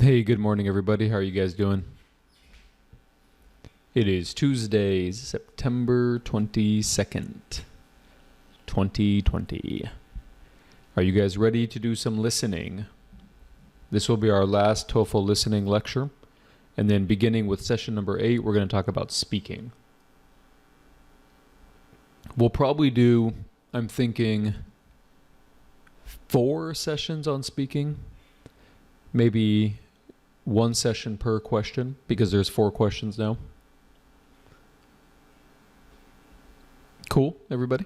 Hey, good morning, everybody. How are you guys doing? It is Tuesday, September 22nd, 2020. Are you guys ready to do some listening? This will be our last TOEFL listening lecture. And then beginning with session number 8, we're going to talk about speaking. We'll probably do, I'm thinking, 4 sessions on speaking. Maybe 1 session per question, because there's 4 questions now. Cool, everybody?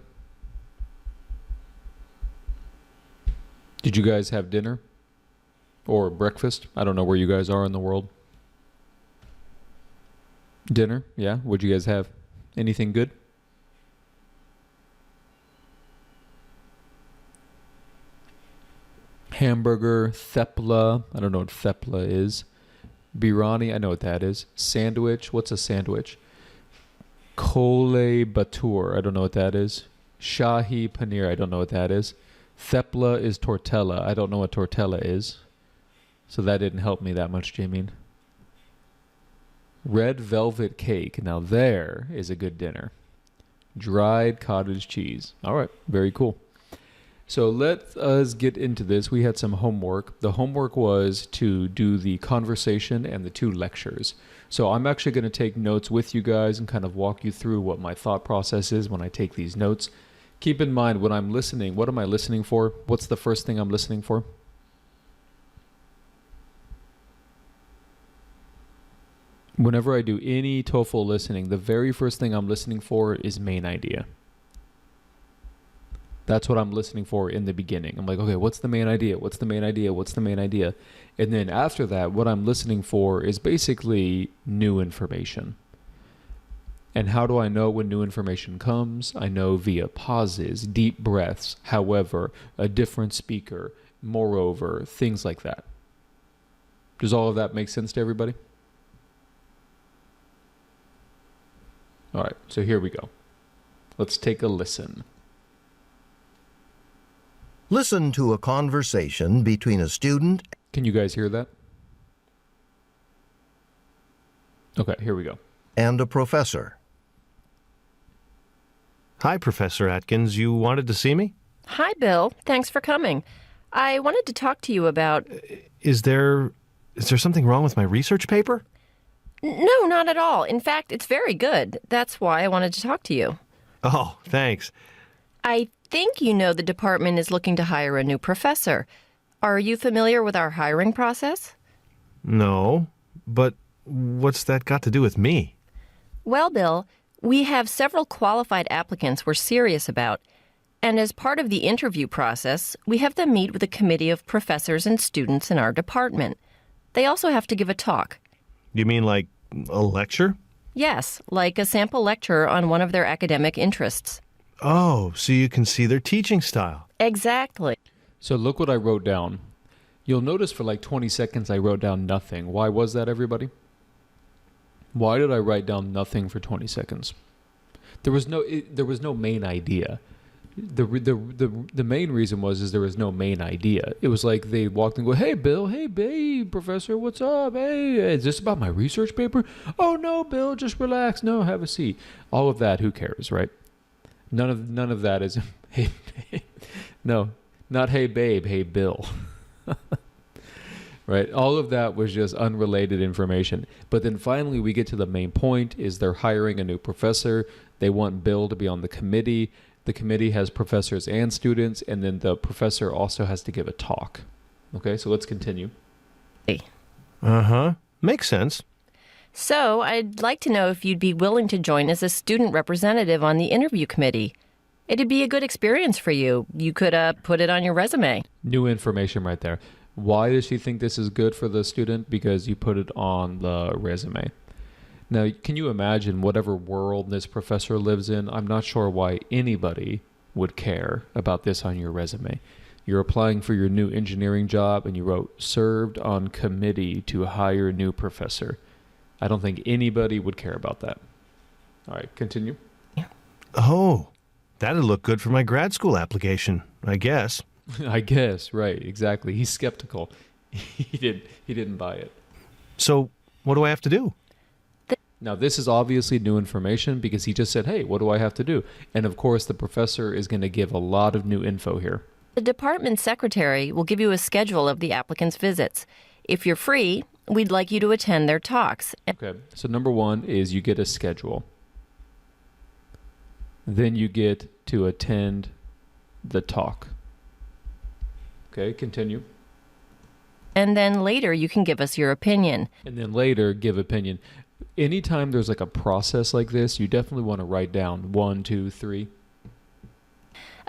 Did you guys have dinner? Or breakfast? I don't know where you guys are in the world. Dinner? Yeah? What'd you guys have? Anything good? Hamburger, thepla. I don't know what thepla is. Biryani, I know what that is. Sandwich, what's a sandwich? Kole batur, I don't know what that is. Shahi paneer, I don't know what that is. Thepla is tortella, I don't know what tortella is. So that didn't help me that much, Jameen. Red velvet cake, now there is a good dinner. Dried cottage cheese. All right, very cool. So let us get into this. We had some homework. The homework was to do the conversation and the 2 lectures. So I'm actually going to take notes with you guys and kind of walk you through what my thought process is when I take these notes. Keep in mind when I'm listening, what am I listening for? What's the first thing I'm listening for? Whenever I do any TOEFL listening, the very first thing I'm listening for is main idea. That's what I'm listening for in the beginning. I'm like, okay, what's the main idea? What's the main idea? What's the main idea? And then after that, what I'm listening for is basically new information. And how do I know when new information comes? I know via pauses, deep breaths, however, a different speaker, moreover, things like that. Does all of that make sense to everybody? All right, so here we go. Let's take a listen. Listen to a conversation between a student. Can you guys hear that? Okay, here we go. And a professor. Hi, Professor Atkins. You wanted to see me? Hi, Bill. Thanks for coming. I wanted to talk to you about... Is there something wrong with my research paper? No, not at all. In fact, it's very good. That's why I wanted to talk to you. Oh, thanks. I think you know the department is looking to hire a new professor. Are you familiar with our hiring process? No, but what's that got to do with me? Well, Bill, we have several qualified applicants we're serious about. And as part of the interview process, we have them meet with a committee of professors and students in our department. They also have to give a talk. You mean like a lecture? Yes, like a sample lecture on one of their academic interests. Oh, so you can see their teaching style. Exactly. So look what I wrote down. You'll notice for like 20 seconds I wrote down nothing. Why was that, everybody? Why did I write down nothing for 20 seconds? There was no main idea. The main reason is there was no main idea. It was like they walked and go, "Hey Bill, hey babe, professor, what's up? Hey, is this about my research paper? Oh no, Bill, just relax. No, have a seat." All of that, who cares, right? None of that is hey babe. No, not hey babe, hey Bill. Right? All of that was just unrelated information. But then finally we get to the main point is they're hiring a new professor. They want Bill to be on the committee. The committee has professors and students, and then the professor also has to give a talk. Okay, so let's continue. Uh-huh. Makes sense. So, I'd like to know if you'd be willing to join as a student representative on the interview committee. It'd be a good experience for you. You could put it on your resume. New information right there. Why does she think this is good for the student? Because you put it on the resume. Now, can you imagine whatever world this professor lives in? I'm not sure why anybody would care about this on your resume. You're applying for your new engineering job and you wrote, served on committee to hire new professor. I don't think anybody would care about that. All right, continue. Oh, that'd look good for my grad school application, I guess. I guess, right, exactly. He's skeptical. He didn't buy it. So what do I have to do? Now, this is obviously new information because he just said, hey, what do I have to do? And of course, the professor is going to give a lot of new info here. The department secretary will give you a schedule of the applicants' visits. If you're free, we'd like you to attend their talks. Okay, so number one is you get a schedule. Then you get to attend the talk. Okay, continue. And then later you can give us your opinion. And then later give opinion. Anytime there's like a process like this, you definitely want to write down 1, 2, 3.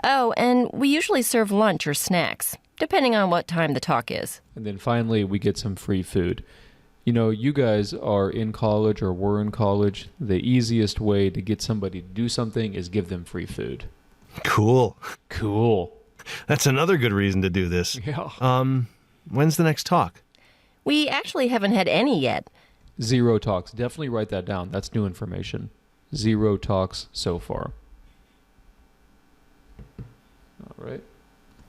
Oh, and we usually serve lunch or snacks, depending on what time the talk is. And then finally, we get some free food. You know, you guys are in college or were in college. The easiest way to get somebody to do something is give them free food. Cool. Cool. That's another good reason to do this. Yeah. When's the next talk? We actually haven't had any yet. 0 talks. Definitely write that down. That's new information. 0 talks so far. All right.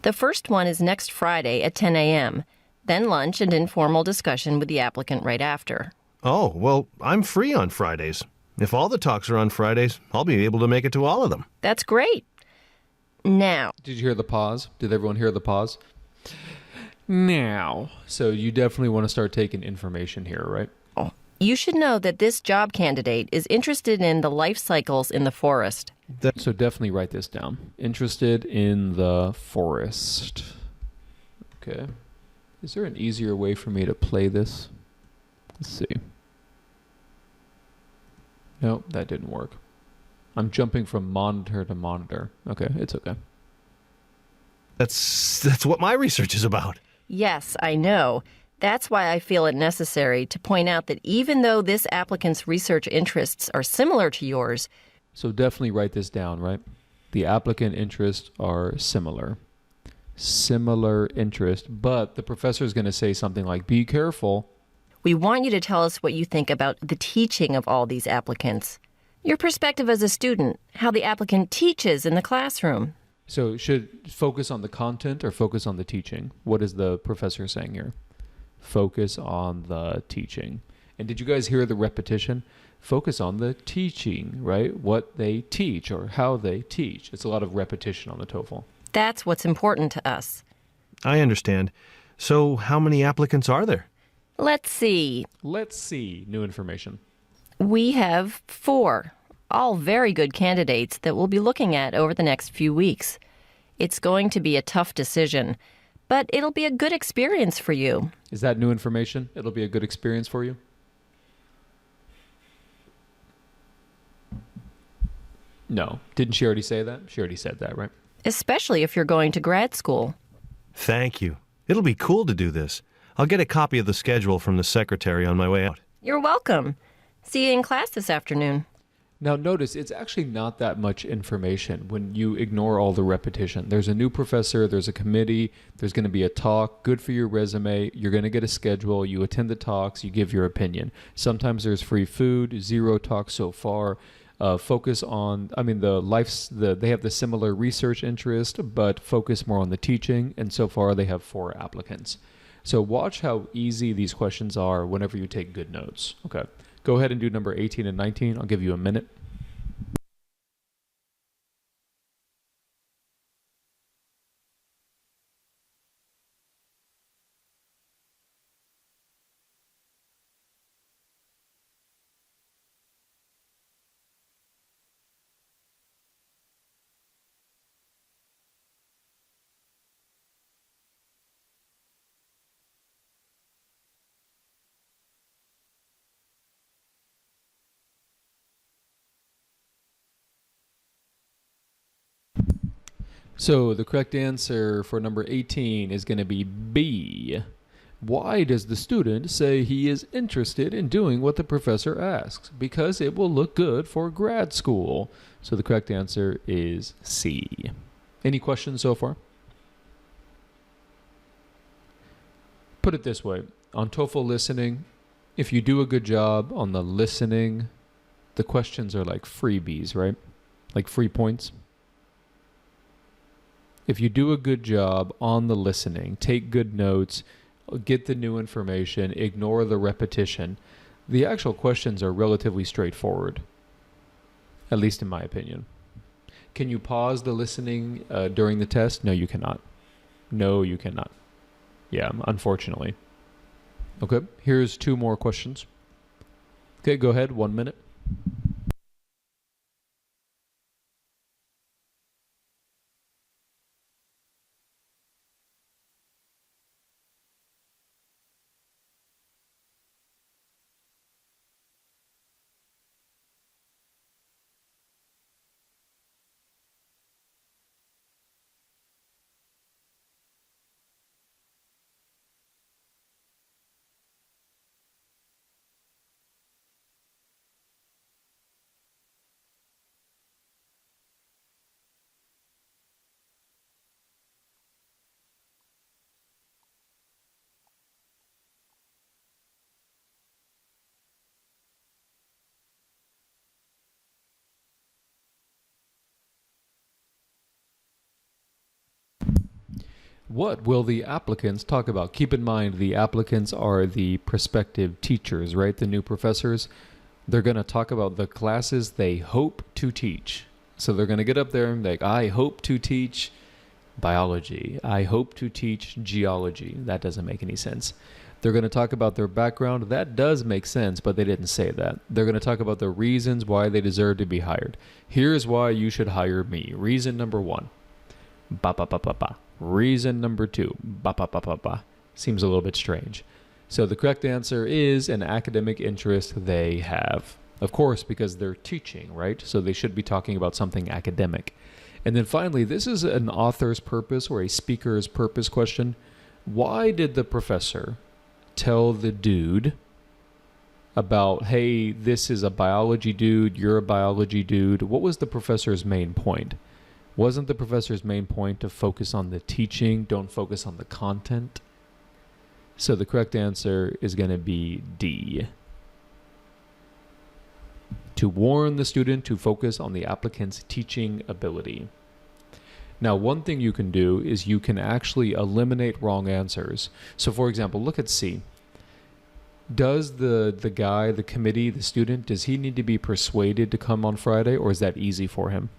The first one is next Friday at 10 a.m., then lunch and informal discussion with the applicant right after. Oh, well, I'm free on Fridays. If all the talks are on Fridays, I'll be able to make it to all of them. That's great. Now, Did you hear the pause? Did everyone hear the pause? Now. So you definitely want to start taking information here, right? you should know that this job candidate is interested in the life cycles in the forest. So definitely write this down. Interested in the forest. Okay. Is there an easier way for me to play this? Let's see. Nope, that didn't work. I'm jumping from monitor to monitor. Okay, it's okay. That's what my research is about. Yes, I know. That's why I feel it necessary to point out that even though this applicant's research interests are similar to yours, So definitely write this down, right? The applicant interests are similar. Similar interest, but the professor is going to say something like, be careful. we want you to tell us what you think about the teaching of all these applicants. Your perspective as a student, how the applicant teaches in the classroom. So should focus on the content or focus on the teaching? What is the professor saying here? Focus on the teaching. And did you guys hear the repetition? Focus on the teaching, right? What they teach or how they teach. It's a lot of repetition on the TOEFL. That's what's important to us. I understand. So how many applicants are there? Let's see. Let's see new information. We have 4, all very good candidates that we'll be looking at over the next few weeks. It's going to be a tough decision, but it'll be a good experience for you. Is that new information? It'll be a good experience for you? No. Didn't she already say that? She already said that, right? Especially if you're going to grad school. Thank you. It'll be cool to do this. I'll get a copy of the schedule from the secretary on my way out. You're welcome. See you in class this afternoon. Now notice, it's actually not that much information when you ignore all the repetition. There's a new professor, there's a committee, there's going to be a talk, good for your resume, you're going to get a schedule, you attend the talks, you give your opinion. Sometimes there's free food, 0 talks so far. Focus on, they have the similar research interest, but focus more on the teaching, and so far they have 4 applicants. So watch how easy these questions are whenever you take good notes. Okay. Go ahead and do number 18 and 19. I'll give you a minute. So the correct answer for number 18 is going to be B. Why does the student say he is interested in doing what the professor asks? Because it will look good for grad school. So the correct answer is C. Any questions so far? Put it this way. On TOEFL listening, if you do a good job on the listening, the questions are like freebies, right? Like free points. If you do a good job on the listening, take good notes, get the new information, ignore the repetition. The actual questions are relatively straightforward, at least in my opinion. Can you pause the listening during the test? No, you cannot. No, you cannot. Yeah, unfortunately. Okay, here's 2 more questions. Okay, go ahead, 1 minute. What will the applicants talk about? Keep in mind, the applicants are the prospective teachers, right? The new professors. They're going to talk about the classes they hope to teach. So they're going to get up there and be like, I hope to teach biology. I hope to teach geology. That doesn't make any sense. They're going to talk about their background. That does make sense, but they didn't say that. They're going to talk about the reasons why they deserve to be hired. Here's why you should hire me. Reason number 1. Ba ba ba ba ba. Reason number 2. Ba ba ba ba ba. Seems a little bit strange. So the correct answer is an academic interest they have. Of course, because they're teaching, right? So they should be talking about something academic. And then finally, this is an author's purpose or a speaker's purpose question. Why did the professor tell the dude about, hey, this is a biology dude, you're a biology dude? What was the professor's main point? Wasn't the professor's main point to focus on the teaching, don't focus on the content? So the correct answer is going to be D. To warn the student to focus on the applicant's teaching ability. Now, one thing you can do is you can actually eliminate wrong answers. So for example, look at C. Does the guy, the committee, the student, does he need to be persuaded to come on Friday, or is that easy for him?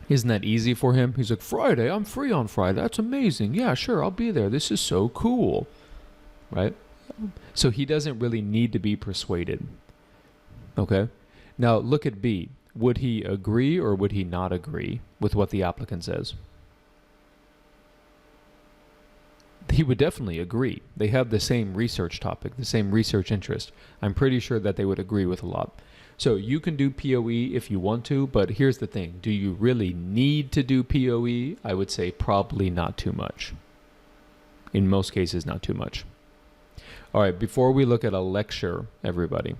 Isn't that easy for him? He's like, Friday, I'm free on Friday. That's amazing. Yeah, sure, I'll be there. This is so cool. Right? So he doesn't really need to be persuaded. Okay? Now, look at B. Would he agree or would he not agree with what the applicant says? He would definitely agree. They have the same research topic, the same research interest. I'm pretty sure that they would agree with a lot. So you can do POE if you want to, but here's the thing. Do you really need to do POE? I would say probably not too much. In most cases, not too much. All right, before we look at a lecture, everybody,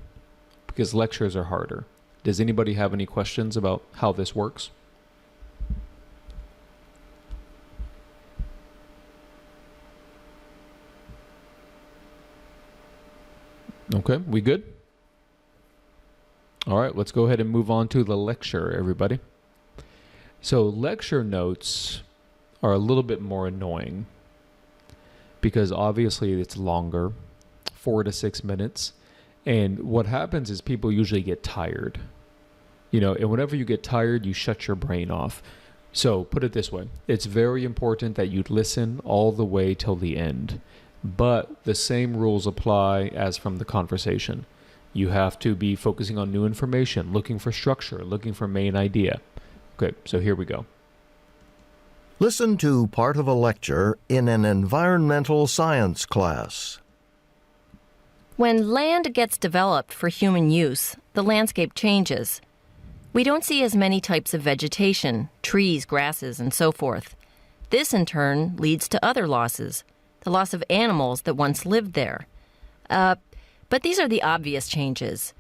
because lectures are harder, does anybody have any questions about how this works? Okay, we good? All right, let's go ahead and move on to the lecture, everybody. So lecture notes are a little bit more annoying because obviously it's longer, 4 to 6 minutes. And what happens is people usually get tired. You know, and whenever you get tired, you shut your brain off. So put it this way. It's very important that you listen all the way till the end. But the same rules apply as from the conversation. You have to be focusing on new information, looking for structure, looking for main idea. Okay, so here we go. Listen to part of a lecture in an environmental science class. When land gets developed for human use, the landscape changes. We don't see as many types of vegetation, trees, grasses, and so forth. This, in turn, leads to other losses, the loss of animals that once lived there. But these are the obvious changes.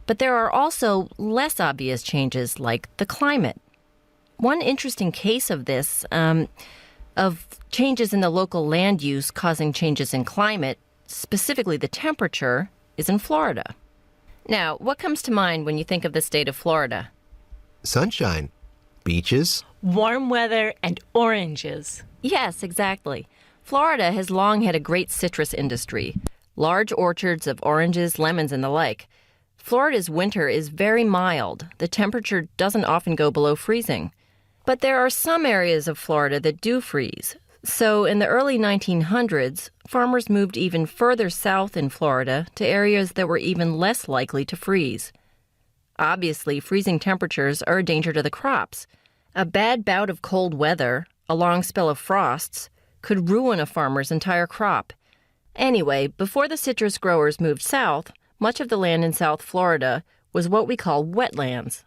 But there are also less obvious changes, like the climate. One interesting case of this, of changes in the local land use causing changes in climate, specifically the temperature, is in Florida. Now, what comes to mind when you think of the state of Florida? Sunshine. Beaches? Warm weather and oranges. Yes, exactly. Florida has long had a great citrus industry. Large orchards of oranges, lemons, and the like. Florida's winter is very mild. The temperature doesn't often go below freezing. But there are some areas of Florida that do freeze. So in the early 1900s, farmers moved even further south in Florida to areas that were even less likely to freeze. Obviously, freezing temperatures are a danger to the crops. A bad bout of cold weather, a long spell of frosts, could ruin a farmer's entire crop. Anyway, before the citrus growers moved south, much of the land in South Florida was what we call wetlands.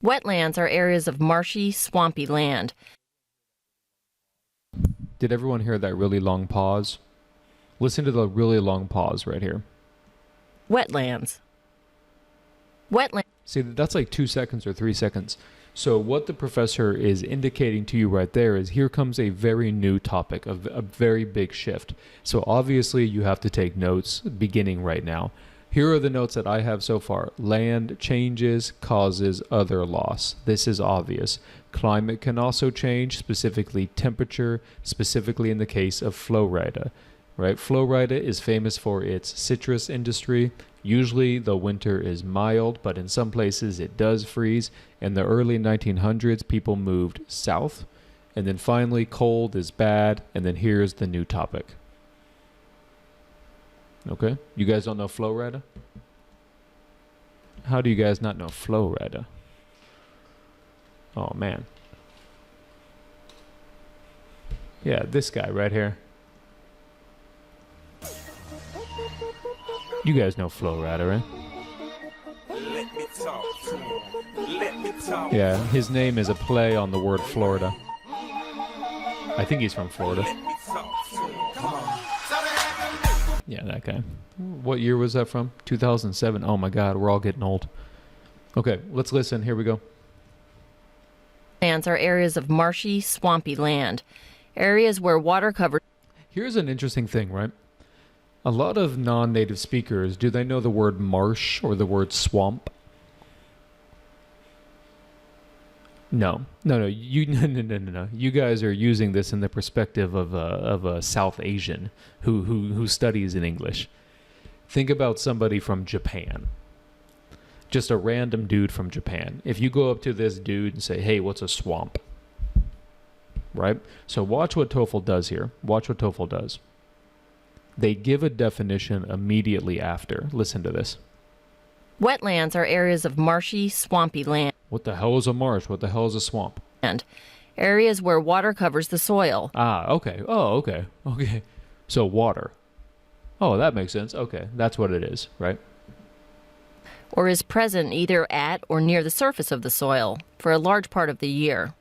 Wetlands are areas of marshy, swampy land. Did everyone hear that really long pause? Listen to the really long pause right here. Wetlands. Wetlands. See, that's like 2 seconds or 3 seconds. So what the professor is indicating to you right there is here comes a very new topic, a very big shift. So obviously you have to take notes beginning right now. Here are the notes that I have so far. Land changes causes other loss. This is obvious. Climate can also change, specifically temperature, specifically in the case of Florida. Right? Florida is famous for its citrus industry. Usually the winter is mild, but in some places it does freeze. In the early 1900s, people moved south. And then finally, cold is bad. And then here's the new topic. Okay? You guys don't know Florida? How do you guys not know Florida? Oh, man. Yeah, this guy right here. You guys know Florida, right? Yeah, his name is a play on the word Florida. I think he's from Florida. Yeah, that guy. What year was that from? 2007. Oh my God, we're all getting old. Okay, let's listen. Here we go. Lands are areas of marshy, swampy land. Areas where water cover. Here's an interesting thing, right? A lot of non-native speakers, do they know the word marsh or the word swamp? No. No. No. You guys are using this in the perspective of a South Asian who studies in English. Think about somebody from Japan. Just a random dude from Japan. If you go up to this dude and say, "Hey, what's a swamp?" Right? So watch what TOEFL does here. Watch what TOEFL does. They give a definition immediately after. Listen to this. Wetlands are areas of marshy, swampy land. What the hell is a marsh? What the hell is a swamp? And areas where water covers the soil. Ah, okay. Oh, okay. Okay. So water. Oh, that makes sense. Okay. That's what it is, right? Or is present either at or near the surface of the soil for a large part of the year.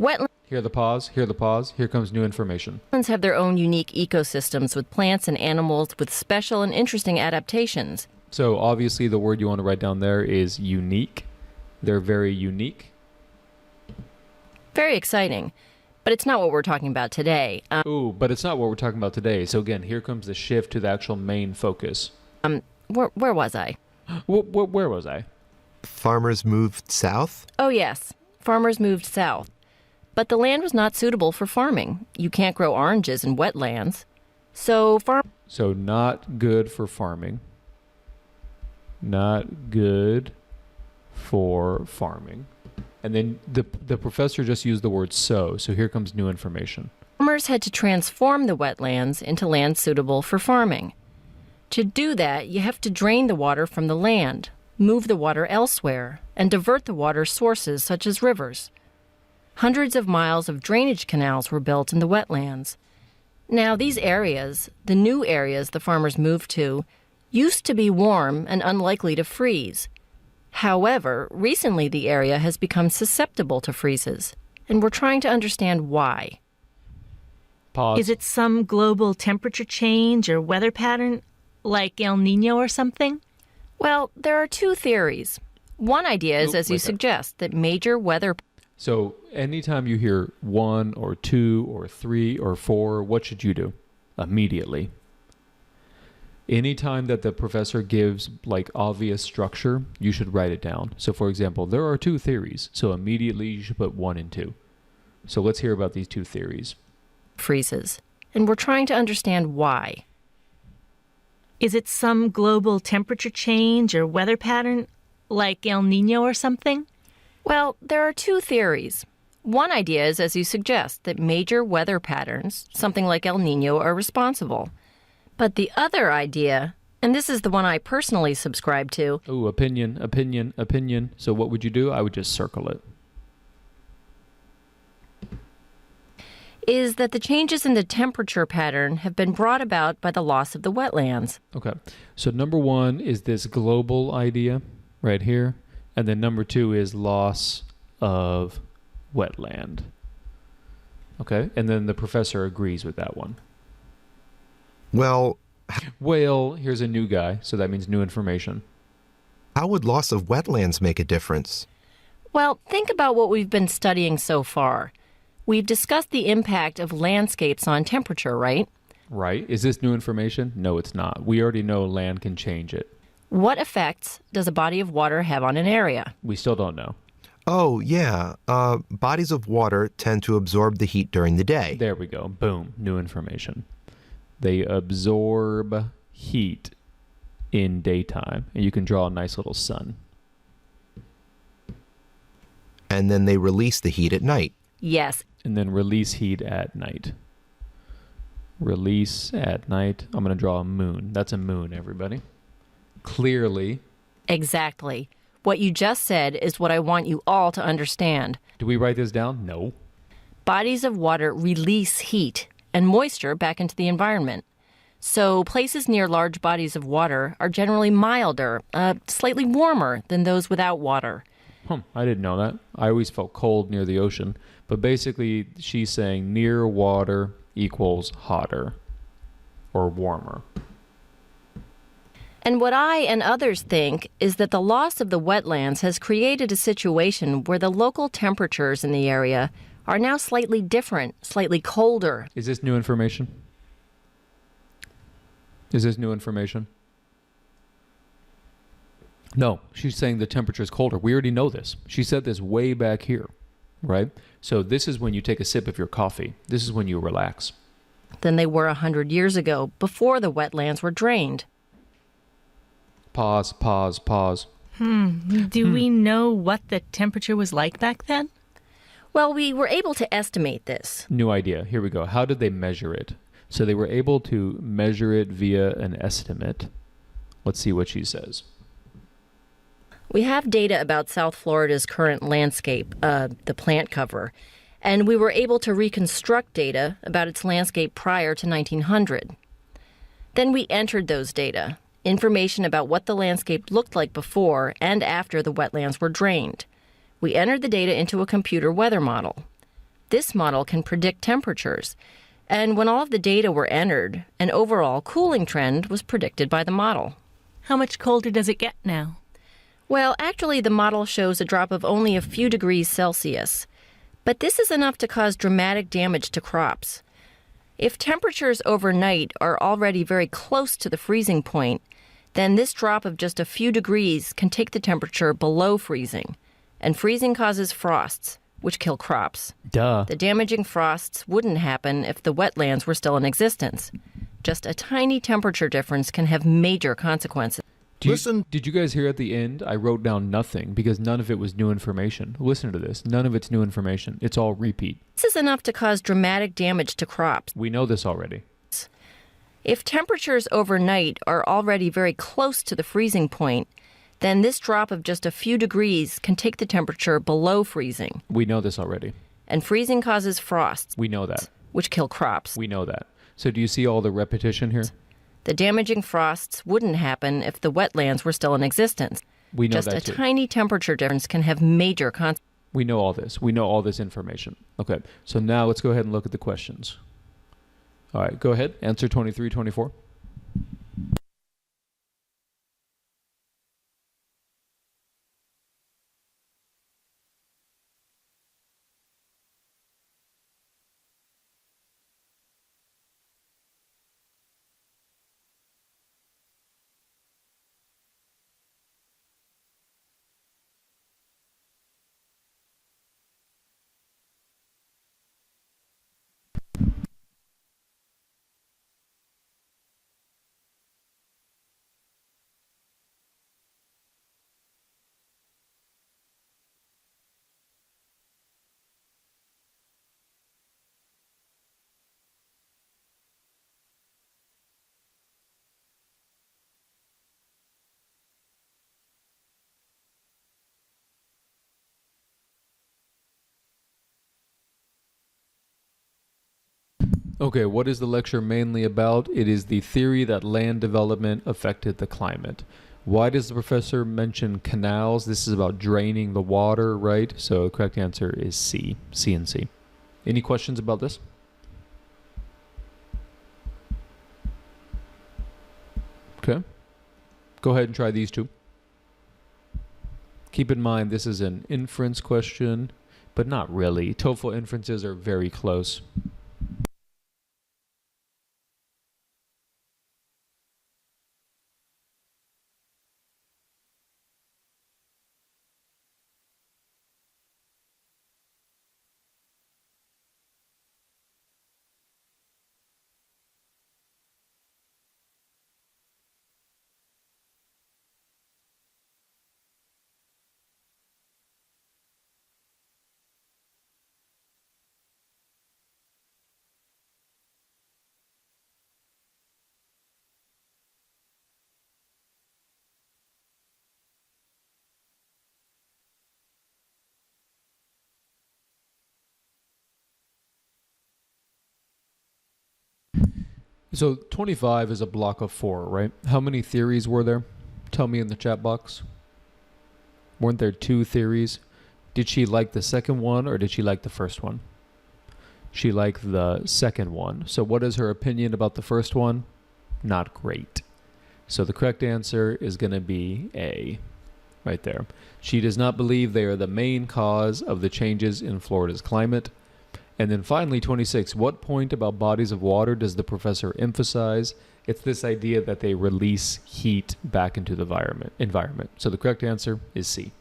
Wetlands. Hear the pause. Hear the pause. Here comes new information. Wetlands have their own unique ecosystems with plants and animals with special and interesting adaptations. So obviously the word you want to write down there is unique. They're very unique. Very exciting. But it's not what we're talking about today. But it's not what we're talking about today. So again, here comes the shift to the actual main focus. Where was I? Where was I? Farmers moved south? Oh, yes. Farmers moved south. But the land was not suitable for farming. You can't grow oranges in wetlands. So not good for farming. Not good for farming. And then the professor just used the word so here comes new information. Farmers had to transform the wetlands into land suitable for farming. To do that, you have to drain the water from the land, move the water elsewhere, and divert the water sources such as rivers. Hundreds of miles of drainage canals were built in the wetlands. Now, these areas, the new areas the farmers moved to, used to be warm and unlikely to freeze. However, recently the area has become susceptible to freezes, and we're trying to understand why. Pause. Is it some global temperature change or weather pattern, like El Nino or something? Well, there are two theories. One idea is, as you wait there. suggest, that major weather... So anytime you hear 1 or 2 or 3 or 4, what should you do? Immediately. Anytime that the professor gives like obvious structure, you should write it down. So for example, there are two theories. So immediately you should put 1 and 2. So let's hear about these two theories. Freezes. And we're trying to understand why. Is it some global temperature change or weather pattern, like El Nino or something? Well, there are two theories. One idea is, as you suggest, that major weather patterns, something like El Nino, are responsible. But the other idea, and this is the one I personally subscribe to. Oh, opinion, opinion, opinion. So what would you do? I would just circle it. Is that the changes in the temperature pattern have been brought about by the loss of the wetlands. Okay. So number 1 is this global idea right here. And then number 2 is loss of wetland. Okay. And then the professor agrees with that one. Well, Well, here's a new guy. So that means new information. how would loss of wetlands make a difference? Well, think about what we've been studying so far. We've discussed the impact of landscapes on temperature, right? Right. Is this new information? No, it's not. We already know land can change it. What effects does a body of water have on an area? We still don't know. Oh, yeah. Bodies of water tend to absorb the heat during the day. There we go. Boom. New information. They absorb heat in daytime. And you can draw a nice little sun. And then they release the heat at night. Yes. And then release heat at night. Release at night. I'm going to draw a moon. That's a moon, everybody. Clearly. Exactly. What you just said is what I want you all to understand. Do we write this down? No. Bodies of water release heat and moisture back into the environment. So places near large bodies of water are generally milder, slightly warmer than those without water. I didn't know that. I always felt cold near the ocean. But basically, she's saying near water equals hotter or warmer. And what I and others think is that the loss of the wetlands has created a situation where the local temperatures in the area are now slightly different, slightly colder. Is this new information? Is this new information? No, she's saying the temperature is colder. We already know this. She said this way back here, right? So this is when you take a sip of your coffee. This is when you relax. Than they were 100 years ago, before the wetlands were drained. Pause, pause, pause. Do we know what the temperature was like back then? Well, we were able to estimate this. New idea. Here we go. How did they measure it? So they were able to measure it via an estimate. Let's see what she says. We have data about South Florida's current landscape, the plant cover, and we were able to reconstruct data about its landscape prior to 1900. Then we entered those data, information about what the landscape looked like before and after the wetlands were drained. We entered the data into a computer weather model. This model can predict temperatures, and when all of the data were entered, an overall cooling trend was predicted by the model. How much colder does it get now? Well, actually, the model shows a drop of only a few degrees Celsius. But this is enough to cause dramatic damage to crops. If temperatures overnight are already very close to the freezing point, then this drop of just a few degrees can take the temperature below freezing. And freezing causes frosts, which kill crops. Duh. The damaging frosts wouldn't happen if the wetlands were still in existence. Just a tiny temperature difference can have major consequences. Did you guys hear at the end? I wrote down nothing because none of it was new information. Listen to this. None of it's new information. It's all repeat. This is enough to cause dramatic damage to crops. We know this already. If temperatures overnight are already very close to the freezing point, then this drop of just a few degrees can take the temperature below freezing. We know this already. And freezing causes frosts. We know that. Which kill crops. We know that. So do you see all the repetition here? The damaging frosts wouldn't happen if the wetlands were still in existence. We know Just that a too. tiny temperature difference can have major consequences. We know all this. We know all this information. Okay, so now let's go ahead and look at the questions. All right, go ahead. Answer 23, 24. Okay, what is the lecture mainly about? It is the theory that land development affected the climate. Why does the professor mention canals? This is about draining the water, right? So the correct answer is C. C and C. Any questions about this? Okay. Go ahead and try these two. Keep in mind this is an inference question, but not really. TOEFL inferences are very close. So 25 is a block of 4, right? How many theories were there? Tell me in the chat box. Weren't there 2 theories? Did she like the second one or did she like the first one? She liked the second one. So what is her opinion about the first one? Not great. So the correct answer is going to be A, right there. She does not believe they are the main cause of the changes in Florida's climate. And then finally, 26, what point about bodies of water does the professor emphasize? It's this idea that they release heat back into the environment. So the correct answer is C.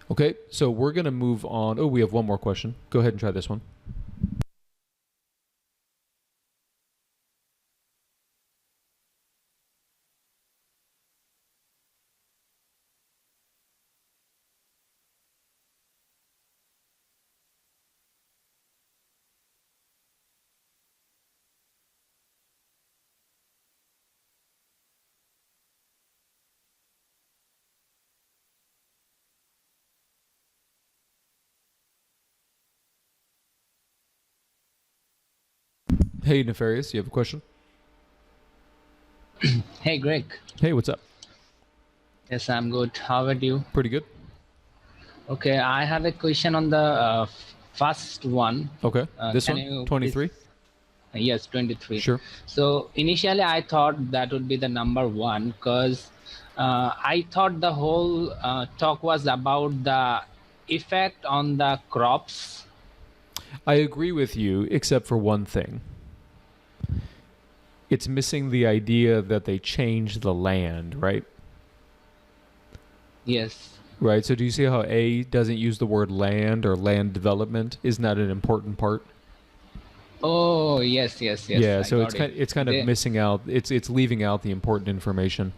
Okay, so we're going to move on. Oh, we have one more question. Go ahead and try this one. Hey, Nefarious, you have a question? Hey, Greg. Hey, what's up? Yes, I'm good. How about you? Pretty good. Okay, I have a question on the first one. Okay, this can one, you 23? please- Yes, 23. Sure. So initially I thought that would be the number 1 because I thought the whole talk was about the effect on the crops. I agree with you, except for one thing. It's missing the idea that they changed the land, right? Yes. Right, so do you see how A doesn't use the word land or land development? Isn't that an important part? Oh, yes. Yeah, I so got it. it's kind of missing out. It's leaving out the important information.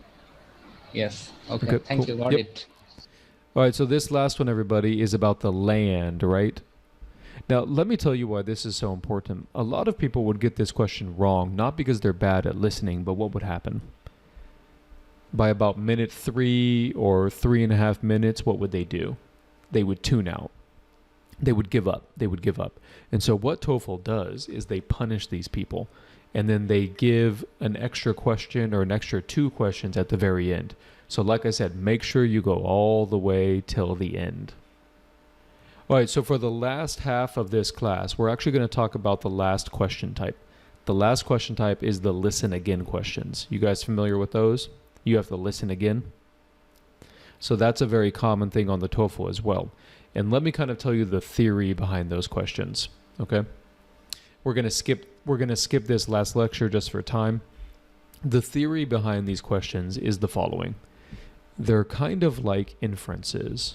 Yes. Okay. Okay, Thank cool. you. Got Yep. it. All right, so this last one, everybody, is about the land, right? Now, let me tell you why this is so important. A lot of people would get this question wrong, not because they're bad at listening, but what would happen? By about minute 3 or 3.5 minutes, what would they do? They would tune out. They would give up. And so what TOEFL does is they punish these people, and then they give an extra question or an extra 2 questions at the very end. So like I said, make sure you go all the way till the end. All right, so for the last half of this class, we're actually going to talk about the last question type. The last question type is the listen again questions. You guys familiar with those? You have to listen again. So that's a very common thing on the TOEFL as well. And let me kind of tell you the theory behind those questions, okay? We're going to skip this last lecture just for time. The theory behind these questions is the following. They're kind of like inferences.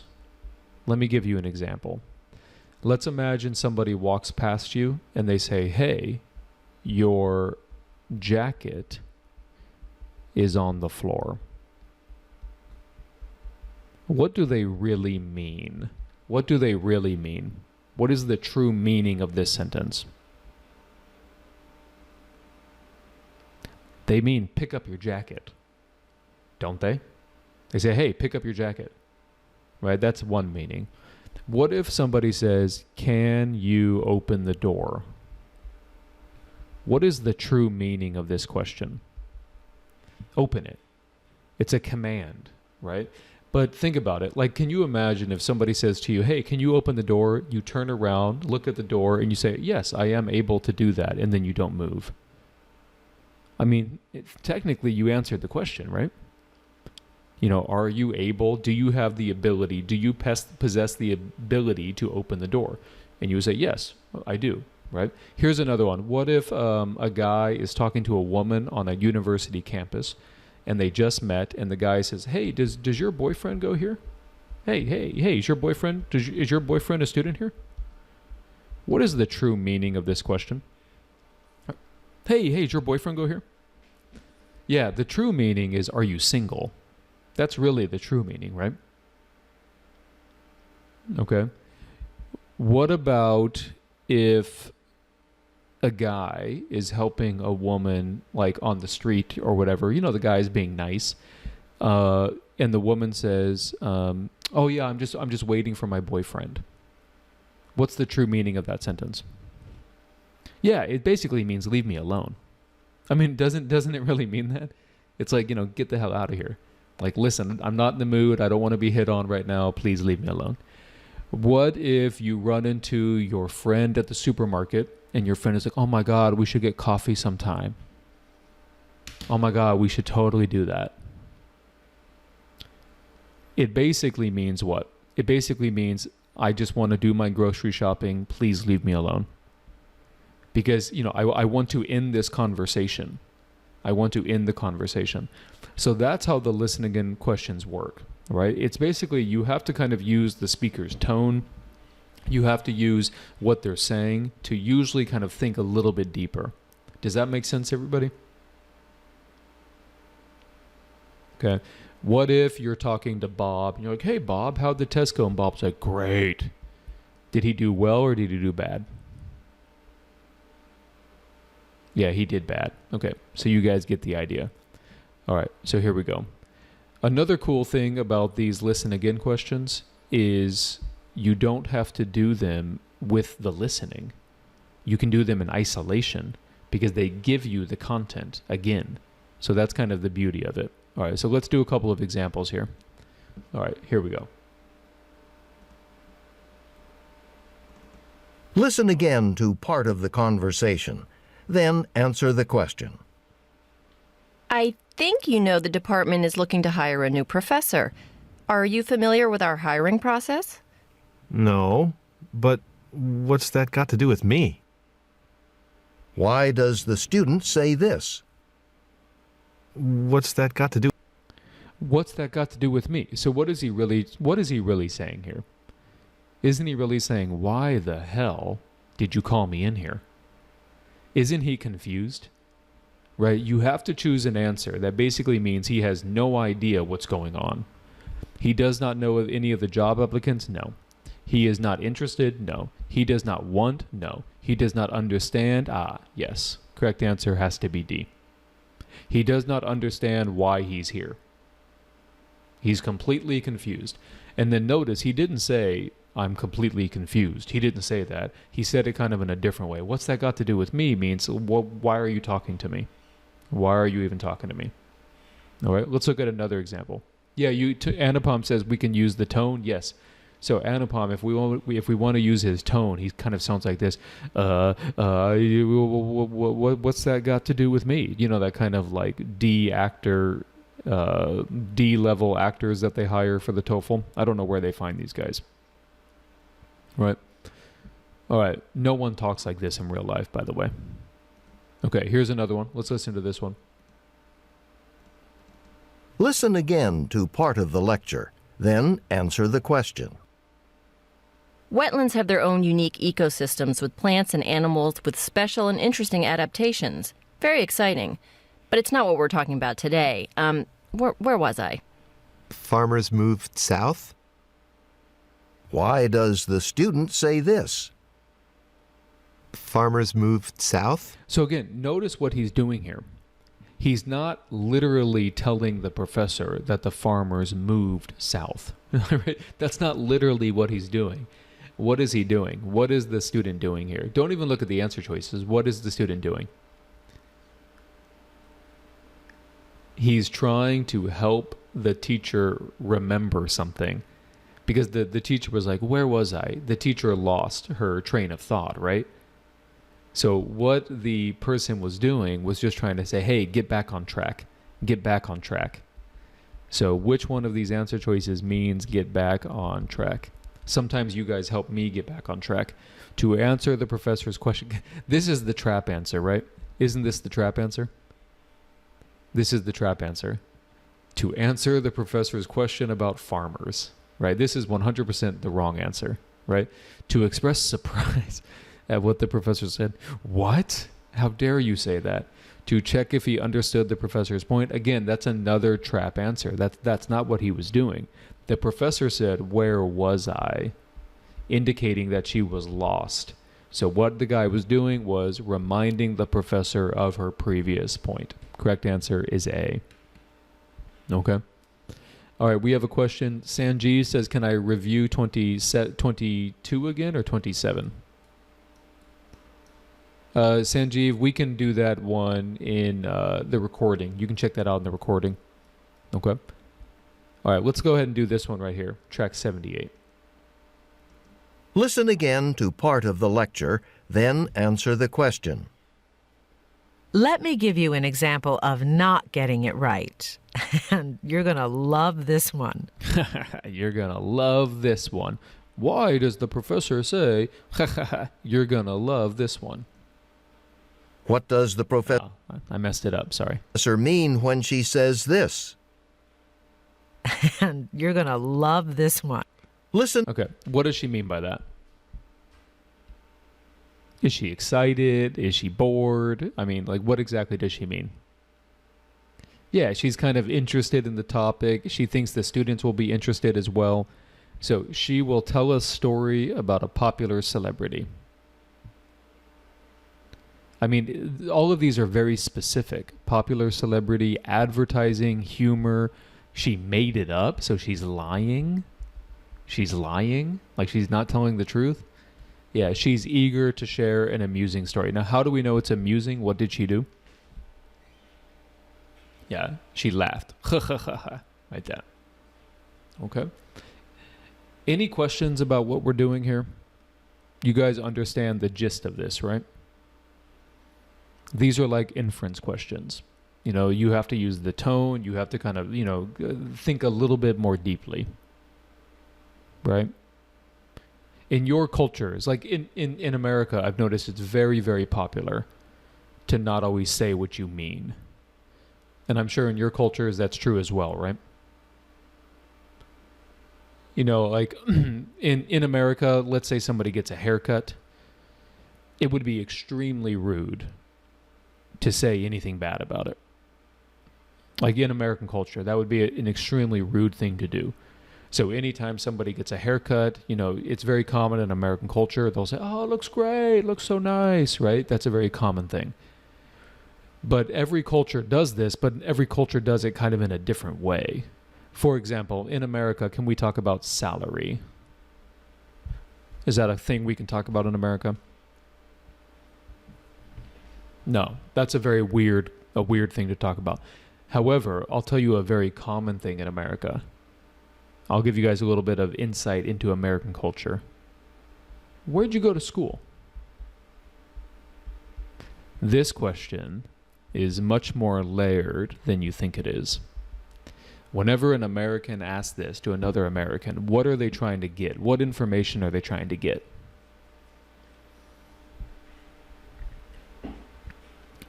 Let me give you an example. Let's imagine somebody walks past you and they say, "Hey, your jacket is on the floor." What do they really mean? What do they really mean? What is the true meaning of this sentence? They mean pick up your jacket, don't they? They say, "Hey, pick up your jacket." Right? That's one meaning. What if somebody says, "Can you open the door?" What is the true meaning of this question? Open it. It's a command, right? But think about it. Like, can you imagine if somebody says to you, hey, can you open the door? You turn around, look at the door, and you say, yes, I am able to do that. And then you don't move. I mean, technically you answered the question, right? You know, are you able? Do you have the ability? Do you possess the ability to open the door? And you would say, yes, I do, right? Here's another one. What if a guy is talking to a woman on a university campus, and they just met, and the guy says, hey, does your boyfriend go here? Hey, is your boyfriend a student here? What is the true meaning of this question? Hey, does your boyfriend go here? Yeah, the true meaning is, are you single? That's really the true meaning, right? Okay. What about if a guy is helping a woman, like on the street or whatever, you know, the guy's being nice, and the woman says, oh yeah, I'm just waiting for my boyfriend. What's the true meaning of that sentence? Yeah, it basically means leave me alone. I mean, doesn't it really mean that? It's like, you know, get the hell out of here. Like, listen, I'm not in the mood. I don't want to be hit on right now. Please leave me alone. What if you run into your friend at the supermarket and your friend is like, oh my God, we should get coffee sometime. Oh my God, we should totally do that. It basically means what? It basically means, I just want to do my grocery shopping. Please leave me alone. Because, you know, I want to end this conversation. I want to end the conversation. So that's how the listen again questions work, right? It's basically, you have to kind of use the speaker's tone. You have to use what they're saying to usually kind of think a little bit deeper. Does that make sense, everybody? Okay. What if you're talking to Bob and you're like, hey, Bob, how'd the test go? And Bob's like, great. Did he do well or did he do bad? Yeah, he did bad. Okay, so you guys get the idea. All right, so here we go. Another cool thing about these listen again questions is you don't have to do them with the listening. You can do them in isolation because they give you the content again. So that's kind of the beauty of it. All right, so let's do a couple of examples here. All right, here we go. Listen again to part of the conversation. Then answer the question. I think you know the department is looking to hire a new professor. Are you familiar with our hiring process? No, but what's that got to do with me? Why does the student say this? What's that got to do? What's that got to do with me? So what is he really saying here? Isn't he really saying, why the hell did you call me in here? Isn't he confused? Right? You have to choose an answer that basically means he has no idea what's going on. He does not know of any of the job applicants? No. He is not interested? No. He does not want? No. He does not understand? Yes. Correct answer has to be D. He does not understand why he's here. He's completely confused. And then notice he didn't say, I'm completely confused. He didn't say that. He said it kind of in a different way. What's that got to do with me means, why are you talking to me? Why are you even talking to me? All right, let's look at another example. Yeah, Anupam says we can use the tone. Yes. So Anupam, if we want to use his tone, he kind of sounds like this. What's that got to do with me? You know, that kind of like D level actors that they hire for the TOEFL. I don't know where they find these guys. Right. All right. No one talks like this in real life, by the way. Okay, here's another one. Let's listen to this one. Listen again to part of the lecture. Then answer the question. Wetlands have their own unique ecosystems with plants and animals with special and interesting adaptations. Very exciting. But it's not what we're talking about today. Where was I? Farmers moved south? Why does the student say this? Farmers moved south? So again, notice what he's doing here. He's not literally telling the professor that the farmers moved south. Right? That's not literally what he's doing. What is he doing? What is the student doing here? Don't even look at the answer choices. What is the student doing? He's trying to help the teacher remember something. Because the teacher was like, where was I? The teacher lost her train of thought, right? So what the person was doing was just trying to say, hey, get back on track. Get back on track. So which one of these answer choices means get back on track? Sometimes you guys help me get back on track. To answer the professor's question. This is the trap answer, right? Isn't this the trap answer? This is the trap answer. To answer the professor's question about farmers. Right? This is 100% the wrong answer, right? To express surprise at what the professor said. What? How dare you say that? To check if he understood the professor's point. Again, that's another trap answer. That's not what he was doing. The professor said, where was I? Indicating that she was lost. So what the guy was doing was reminding the professor of her previous point. Correct answer is A. Okay. All right, we have a question. Sanjeev says, can I review 22 again or 27? Sanjeev, we can do that one in the recording. You can check that out in the recording. Okay. All right, let's go ahead and do this one right here, track 78. Listen again to part of the lecture, then answer the question. Let me give you an example of not getting it right. And you're going to love this one. You're going to love this one. Why does the professor say, you're going to love this one? What does the professor Oh, I messed it up, sorry. mean when she says this? And you're going to love this one. Listen. Okay, what does she mean by that? Is she excited? Is she bored? I mean, like, what exactly does she mean? Yeah, she's kind of interested in the topic. She thinks the students will be interested as well. So she will tell a story about a popular celebrity. I mean, all of these are very specific. Popular celebrity, advertising, humor. She made it up, so she's lying. She's lying? Like she's not telling the truth? Yeah, she's eager to share an amusing story. Now, how do we know it's amusing? What did she do? Yeah, she laughed. Like that. Okay. Any questions about what we're doing here? You guys understand the gist of this, right? These are like inference questions. You know, you have to use the tone. You have to kind of, think a little bit more deeply. Right? In your cultures, like in America, I've noticed it's very, very popular to not always say what you mean. And I'm sure in your cultures that's true as well, right? You know, like in America, let's say somebody gets a haircut. It would be extremely rude to say anything bad about it. Like in American culture, that would be an extremely rude thing to do. So anytime somebody gets a haircut, it's very common in American culture. They'll say, oh, it looks great, looks so nice, right? That's a very common thing. But every culture does this, but every culture does it kind of in a different way. For example, in America, can we talk about salary? Is that a thing we can talk about in America? No, that's a very weird thing to talk about. However, I'll tell you a very common thing in America. I'll give you guys a little bit of insight into American culture. Where'd you go to school? This question is much more layered than you think it is. Whenever an American asks this to another American, what are they trying to get? What information are they trying to get?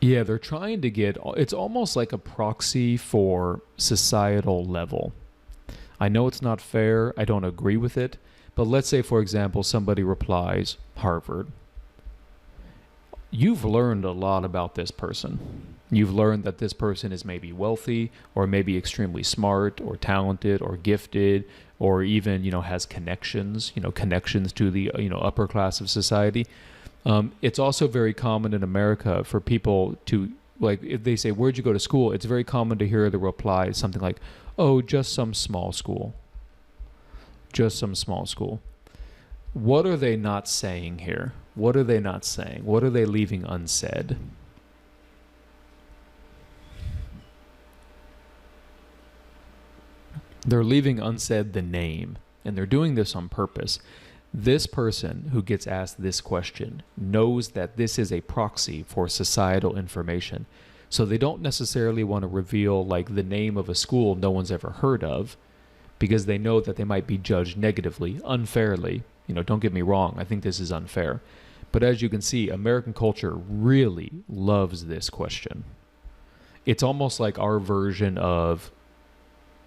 Yeah, they're trying to get, it's almost like a proxy for societal level. I know it's not fair, I don't agree with it, but let's say, for example, somebody replies, Harvard. You've learned a lot about this person. You've learned that this person is maybe wealthy, or maybe extremely smart, or talented, or gifted, or even, has connections, connections to the, upper class of society. It's also very common in America for people to, like, if they say, where'd you go to school? It's very common to hear the reply something like, oh, just some small school. Just some small school. What are they not saying here? What are they not saying? What are they leaving unsaid? They're leaving unsaid the name, and they're doing this on purpose. This person who gets asked this question knows that this is a proxy for societal information. So they don't necessarily want to reveal like the name of a school no one's ever heard of, because they know that they might be judged negatively, unfairly. Don't get me wrong, I think this is unfair. But as you can see, American culture really loves this question. It's almost like our version of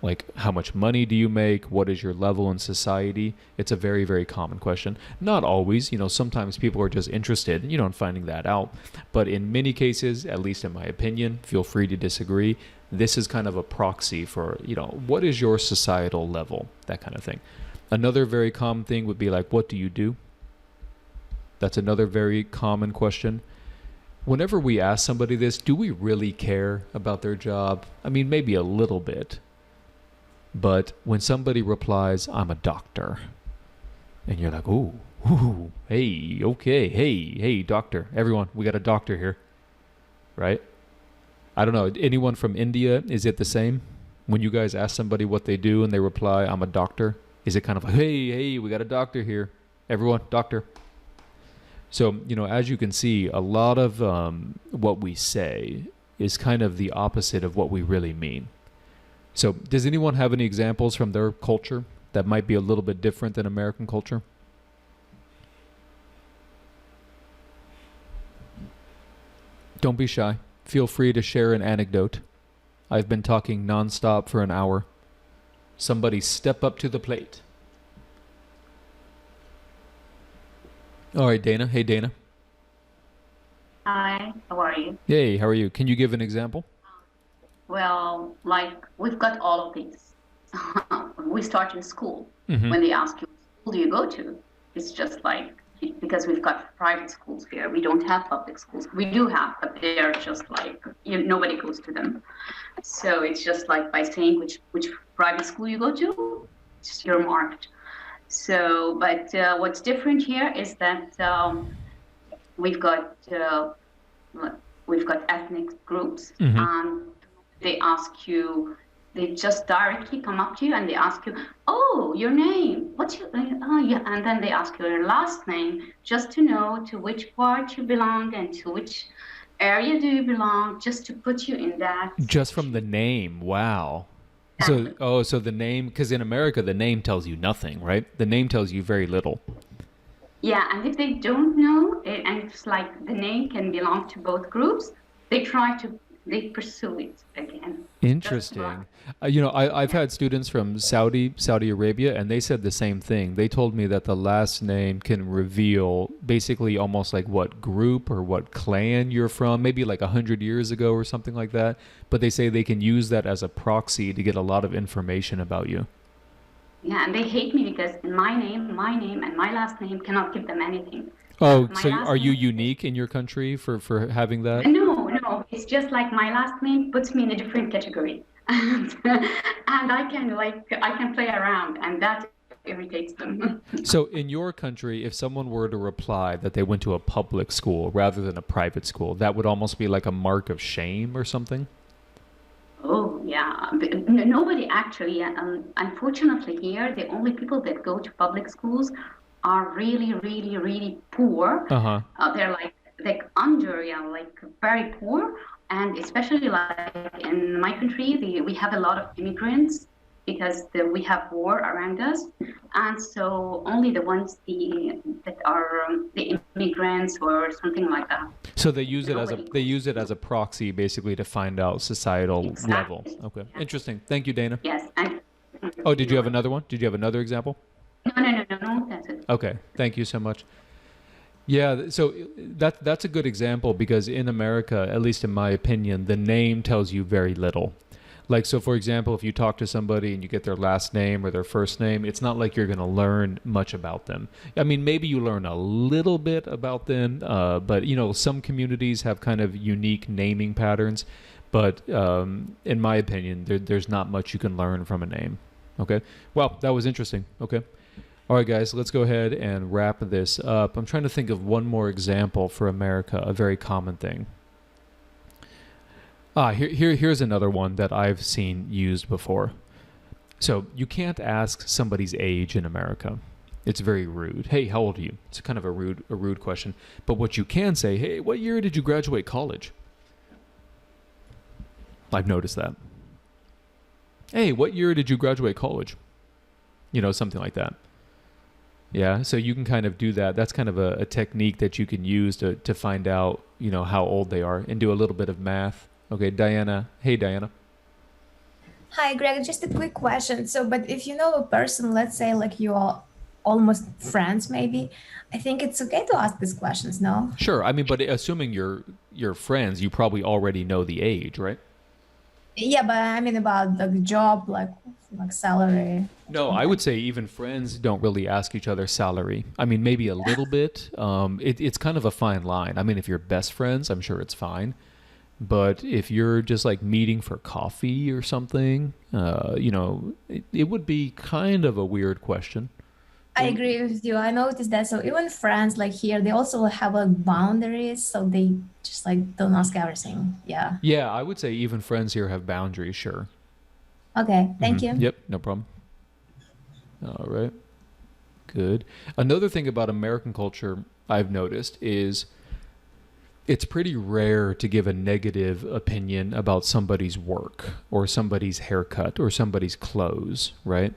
like, how much money do you make? What is your level in society? It's a very, very common question. Not always, sometimes people are just interested, in finding that out. But in many cases, at least in my opinion, feel free to disagree. This is kind of a proxy for, what is your societal level? That kind of thing. Another very common thing would be like, what do you do? That's another very common question. Whenever we ask somebody this, do we really care about their job? I mean, maybe a little bit. But when somebody replies, I'm a doctor, and you're like, ooh, hey, okay, hey, doctor. Everyone, we got a doctor here, right? I don't know. Anyone from India, is it the same? When you guys ask somebody what they do and they reply, I'm a doctor, is it kind of like, hey, we got a doctor here. Everyone, doctor. So, as you can see, a lot of what we say is kind of the opposite of what we really mean. So does anyone have any examples from their culture that might be a little bit different than American culture? Don't be shy. Feel free to share an anecdote. I've been talking nonstop for an hour. Somebody step up to the plate. All right, Dana. Hey, Dana. Hi, how are you? Hey, how are you? Can you give an example? Well, like we've got all of these. We start in school. Mm-hmm. When they ask you, what school do you go to? It's just like, because we've got private schools here. We don't have public schools. We do have, but they're just like, nobody goes to them. So it's just like by saying which private school you go to, you're marked. So, but what's different here is that we've got ethnic groups, Mm-hmm. and they ask you, they just directly come up to you and they ask you, oh, your name, what's your, yeah, and then they ask you your last name, just to know to which part you belong and to which area do you belong, just to put you in that. Just from the name, wow. So the name, because in America, the name tells you nothing, right? The name tells you very little. Yeah, and if they don't know, and it's like the name can belong to both groups, they pursue it again. Interesting. I've had students from Saudi Arabia, and they said the same thing. They told me that the last name can reveal basically almost like what group or what clan you're from, maybe like 100 years ago or something like that. But they say they can use that as a proxy to get a lot of information about you. Yeah, and they hate me because my name and my last name cannot give them anything. Oh, so are you unique in your country for having that? No, it's just like my last name puts me in a different category. And I can play around, and that irritates them. So in your country, if someone were to reply that they went to a public school rather than a private school, that would almost be like a mark of shame or something? Oh, yeah. But nobody actually, unfortunately here, the only people that go to public schools are really, really, really poor. Uh-huh. They're like under, like very poor. And especially like in my country, we have a lot of immigrants because we have war around us. And so only the ones that are the immigrants or something like that. So they use it as a proxy basically to find out societal Exactly. level. Okay. Interesting. Thank you, Dana. Yes. Oh, did you have another one? Did you have another example? No, that's it. Okay. Thank you so much. Yeah, so that's a good example because in America, at least in my opinion, the name tells you very little. Like, so for example, if you talk to somebody and you get their last name or their first name, it's not like you're going to learn much about them. I mean, maybe you learn a little bit about them, but, some communities have kind of unique naming patterns. But in my opinion, there's not much you can learn from a name. Okay. Well, that was interesting. Okay. All right, guys, let's go ahead and wrap this up. I'm trying to think of one more example for America, a very common thing. Here's another one that I've seen used before. So you can't ask somebody's age in America. It's very rude. Hey, how old are you? It's kind of a rude question. But what you can say, hey, what year did you graduate college? I've noticed that. Hey, what year did you graduate college? You know, something like that. Yeah, so you can kind of do that. That's kind of a technique that you can use to find out, you know, how old they are and do a little bit of math. Okay, Diana. Hey, Diana. Hi, Greg. Just a quick question. So, but if you know a person, let's say like you are almost friends, maybe, I think it's okay to ask these questions, no? Sure. I mean, but assuming you're friends, you probably already know the age, right? Yeah, but I mean about the job, like salary. No, I would say even friends don't really ask each other salary. I mean, maybe a little bit. It's kind of a fine line. I mean, if you're best friends, I'm sure it's fine. But if you're just like meeting for coffee or something, you know, it would be kind of a weird question. I agree with you. I noticed that. So even friends like here, they also have like boundaries, so they just like don't ask everything. Yeah. Yeah, I would say even friends here have boundaries, sure. Okay. Thank you. Yep, no problem. All right. Good. Another thing about American culture I've noticed is it's pretty rare to give a negative opinion about somebody's work or somebody's haircut or somebody's clothes, right?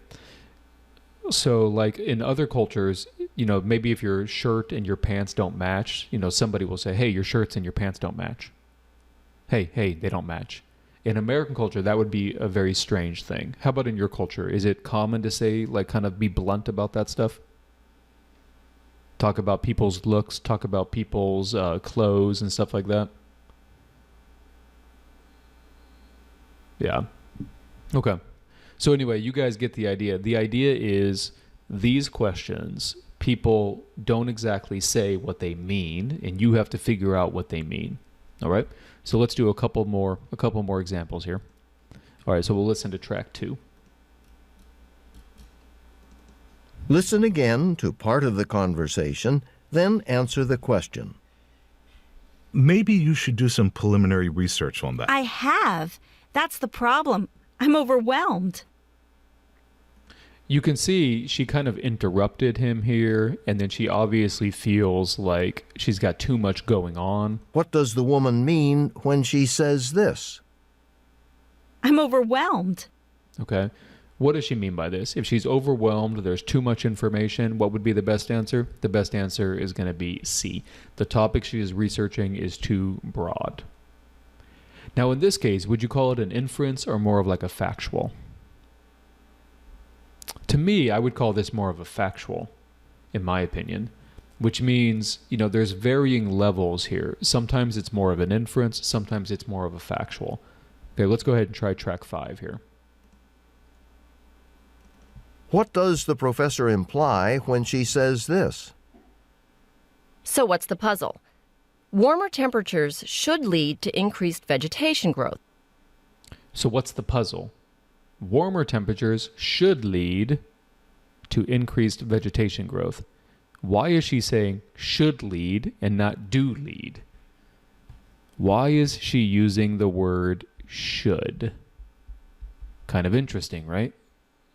So like in other cultures, you know, maybe if your shirt and your pants don't match, you know, somebody will say, hey, your shirts and your pants don't match. Hey, they don't match. In American culture, that would be a very strange thing. How about in your culture? Is it common to say, like, kind of be blunt about that stuff? Talk about people's looks, talk about people's clothes and stuff like that? Yeah. Okay. So anyway, you guys get the idea. The idea is these questions, people don't exactly say what they mean, and you have to figure out what they mean. All right? So let's do a couple more examples here. All right, so we'll listen to track 2. Listen again to part of the conversation, then answer the question. Maybe you should do some preliminary research on that. I have. That's the problem. I'm overwhelmed. You can see she kind of interrupted him here, and then she obviously feels like she's got too much going on. What does the woman mean when she says this? I'm overwhelmed. Okay. What does she mean by this? If she's overwhelmed, there's too much information, what would be the best answer? The best answer is going to be C. The topic she is researching is too broad. Now, in this case, would you call it an inference or more of like a factual? To me, I would call this more of a factual, in my opinion, which means, you know, there's varying levels here. Sometimes it's more of an inference, sometimes it's more of a factual. Okay, let's go ahead and try track 5 here. What does the professor imply when she says this? So what's the puzzle? Warmer temperatures should lead to increased vegetation growth. So what's the puzzle? Warmer temperatures should lead to increased vegetation growth. Why is she saying should lead and not do lead? Why is she using the word should? Kind of interesting, right?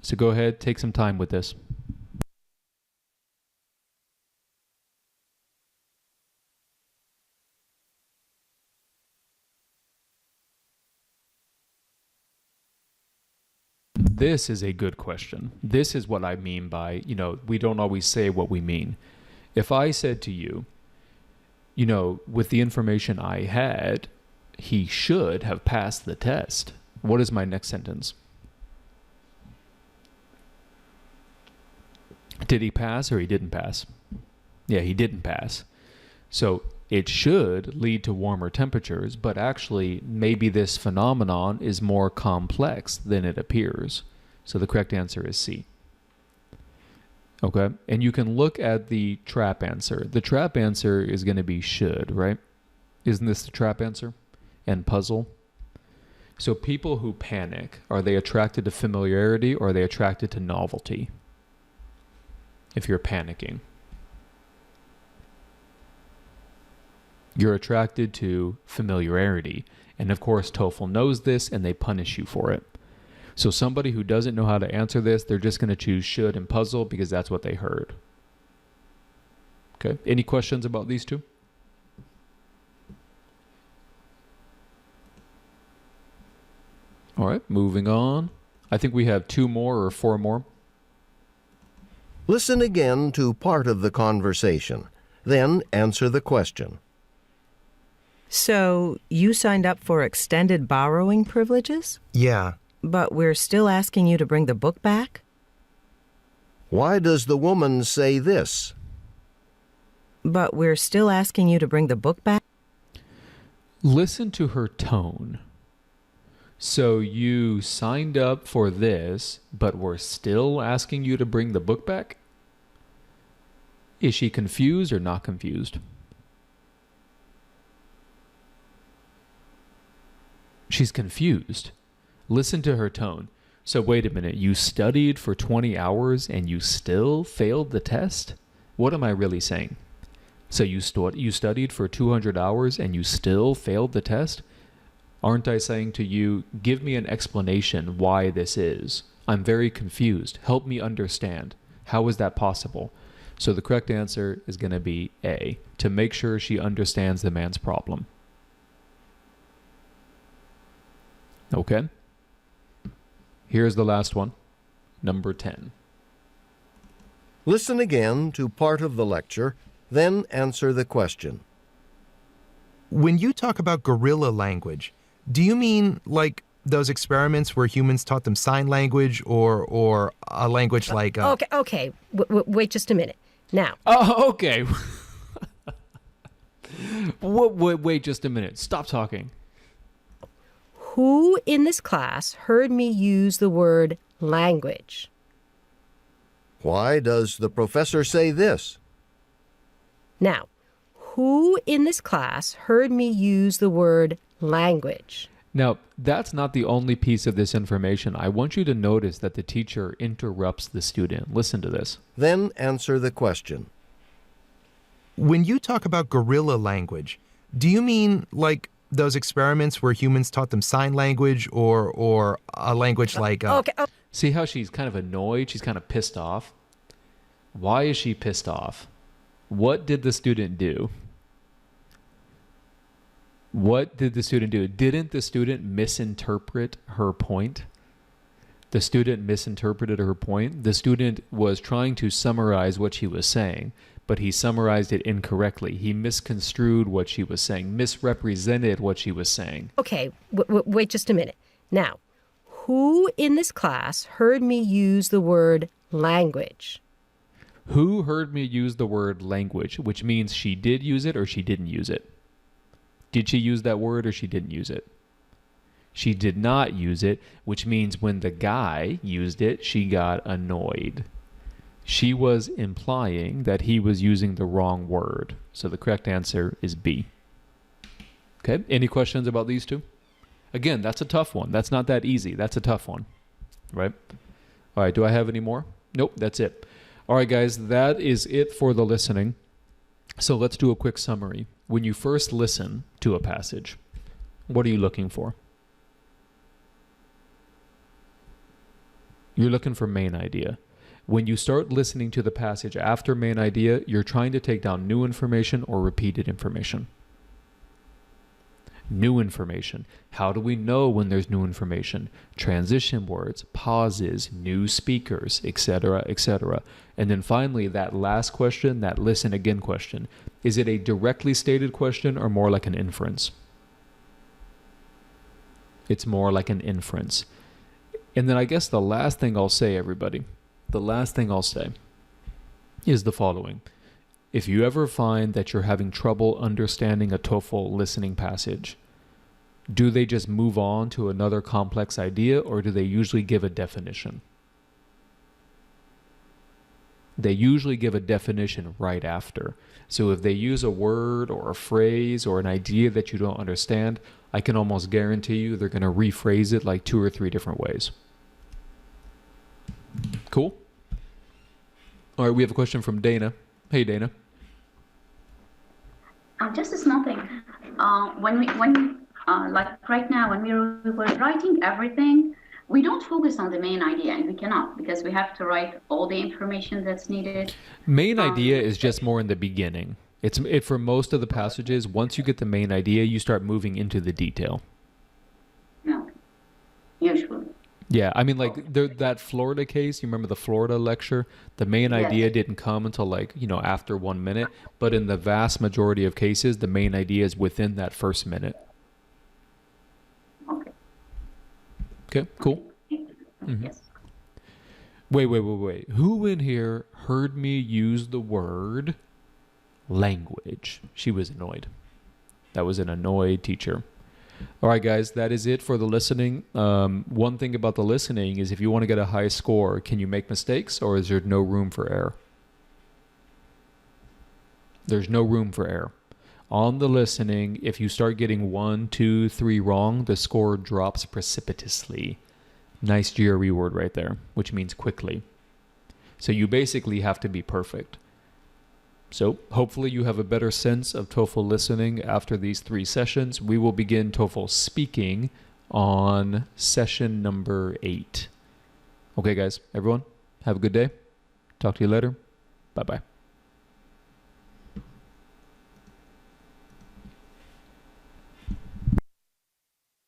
So go ahead, take some time with this. This is a good question. This is what I mean by, you know, we don't always say what we mean. If I said to you, you know, with the information I had, he should have passed the test. What is my next sentence? Did he pass or he didn't pass? Yeah, he didn't pass. So it should lead to warmer temperatures, but actually maybe this phenomenon is more complex than it appears. So the correct answer is C. Okay, and you can look at the trap answer. The trap answer is going to be should, right? Isn't this the trap answer? And puzzle? So people who panic, are they attracted to familiarity or are they attracted to novelty? If you're panicking, you're attracted to familiarity. And of course, TOEFL knows this and they punish you for it. So somebody who doesn't know how to answer this, they're just going to choose should and puzzle because that's what they heard. Okay. Any questions about these two? All right, moving on. I think we have 2 more or 4 more. Listen again to part of the conversation. Then answer the question. So, you signed up for extended borrowing privileges? Yeah. But we're still asking you to bring the book back? Why does the woman say this? But we're still asking you to bring the book back? Listen to her tone. So you signed up for this, but we're still asking you to bring the book back? Is she confused or not confused? She's confused. Listen to her tone. So wait a minute, you studied for 20 hours and you still failed the test? What am I really saying? So you studied for 200 hours and you still failed the test? Aren't I saying to you, give me an explanation why this is? I'm very confused. Help me understand. How is that possible? So the correct answer is going to be A, to make sure she understands the man's problem. Okay? Here's the last one, number 10. Listen again to part of the lecture, then answer the question. When you talk about gorilla language, do you mean like those experiments where humans taught them sign language or a language like... Okay. Wait just a minute. Now. Oh, okay. Wait just a minute. Stop talking. Who in this class heard me use the word language? Why does the professor say this? Now, who in this class heard me use the word language? Now, that's not the only piece of this information. I want you to notice that the teacher interrupts the student. Listen to this. Then answer the question. When you talk about gorilla language, do you mean like those experiments where humans taught them sign language or a language like... Okay. See how she's kind of annoyed? She's kind of pissed off. Why is she pissed off? What did the student do? What did the student do? Didn't the student misinterpret her point? The student misinterpreted her point. The student was trying to summarize what she was saying, but he summarized it incorrectly. He misconstrued what she was saying, misrepresented what she was saying. Okay, wait just a minute. Now, who in this class heard me use the word language? Who heard me use the word language, which means she did use it or she didn't use it? Did she use that word or she didn't use it? She did not use it, which means when the guy used it, she got annoyed. She was implying that he was using the wrong word. So the correct answer is B. Okay, any questions about these two? Again, that's a tough one. That's not that easy. That's a tough one, right? All right, do I have any more? Nope, that's it. All right, guys, that is it for the listening. So let's do a quick summary. When you first listen to a passage, what are you looking for? You're looking for main idea. When you start listening to the passage after main idea, you're trying to take down new information or repeated information. New information. How do we know when there's new information? Transition words, pauses, new speakers, etc., etc. And then finally, that last question, that listen again question. Is it a directly stated question or more like an inference? It's more like an inference. And then I guess the last thing I'll say, everybody, the last thing I'll say is the following. If you ever find that you're having trouble understanding a TOEFL listening passage, do they just move on to another complex idea or do they usually give a definition? They usually give a definition right after. So if they use a word or a phrase or an idea that you don't understand, I can almost guarantee you they're going to rephrase it like 2 or 3 different ways. Cool? All right, we have a question from Dana. Hey, Dana. Just a small thing. Like right now, when we were writing everything, we don't focus on the main idea, and we cannot, because we have to write all the information that's needed. Main idea is just more in the beginning. For most of the passages, once you get the main idea, you start moving into the detail. No, usually. Yeah, I mean, like that Florida case, you remember the Florida lecture? The main idea didn't come until like, after 1 minute. But in the vast majority of cases, the main idea is within that first minute. Okay, cool. Mm-hmm. Yes. Wait. Who in here heard me use the word language? She was annoyed. That was an annoyed teacher. All right, guys, that is it for the listening. One thing about the listening is if you want to get a high score, can you make mistakes, or is there no room for error? There's no room for error. On the listening, if you start getting 1, 2, 3 wrong, the score drops precipitously. Nice GRE word right there, which means quickly. So you basically have to be perfect. So hopefully you have a better sense of TOEFL listening after these 3 sessions. We will begin TOEFL speaking on session number 8. Okay, guys, everyone, have a good day. Talk to you later. Bye-bye.